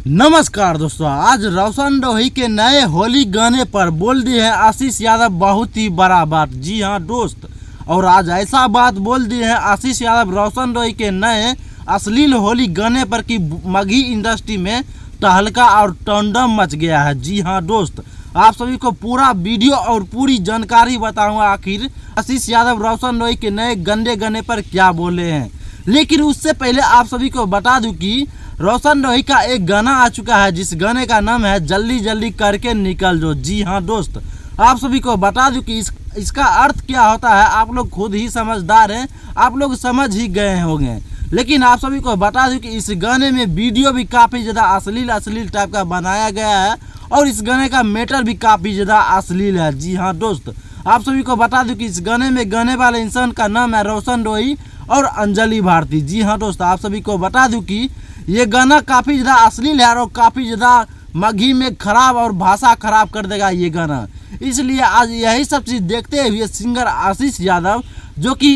नमस्कार दोस्तों, आज रोशन रोही के नए होली गाने पर बोल दिए हैं आशीष यादव बहुत ही बड़ा बात। जी हाँ दोस्त, और आज ऐसा बात बोल दिए हैं आशीष यादव रोशन रोही के नए अश्लील होली गाने पर कि मगही इंडस्ट्री में तहलका और टंडम मच गया है। जी हाँ दोस्त, आप सभी को पूरा वीडियो और पूरी जानकारी बताऊंगा आखिर आशीष यादव रोशन रोही के नए गंदे गाने पर क्या बोले हैं। लेकिन उससे पहले आप सभी को बता दूं कि रोशन रोही का एक गाना आ चुका है जिस गाने का नाम है जल्दी जल्दी करके निकल जो। जी हाँ दोस्त, आप सभी को बता दूं कि इसका अर्थ क्या होता है आप लोग खुद ही समझदार हैं, आप लोग समझ ही गए होंगे। लेकिन आप सभी को बता दूं कि इस गाने में वीडियो भी काफ़ी ज़्यादा अश्लील टाइप का बनाया गया है और इस गाने का मैटर भी काफ़ी ज़्यादा अश्लील है। जी हाँ दोस्त, आप सभी को बता दूं कि इस गाने में गाने वाले इंसान का नाम है रोशन रोही और अंजलि भारती। जी हाँ दोस्त, आप सभी को बता दूं कि ये गाना काफ़ी ज़्यादा अश्लील है और काफ़ी ज़्यादा मगही में खराब और भाषा खराब कर देगा ये गाना। इसलिए आज यही सब चीज़ देखते हुए सिंगर आशीष यादव जो कि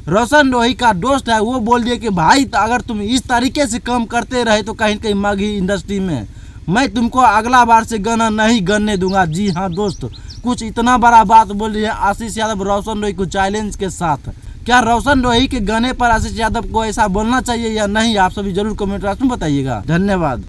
रोशन रोही का दोस्त है, वो बोल दिए कि भाई अगर तुम इस तरीके से काम करते रहे तो कहीं कहीं मगही इंडस्ट्री में मैं तुमको अगला बार से गाना नहीं गनने दूंगा। जी हाँ दोस्त, कुछ इतना बड़ा बात बोल रही है आशीष यादव रोशन रोही को चैलेंज के साथ। क्या रोशन रोही के गाने पर आशीष यादव को ऐसा बोलना चाहिए या नहीं, आप सभी जरूर कमेंट बॉक्स में बताइएगा। धन्यवाद।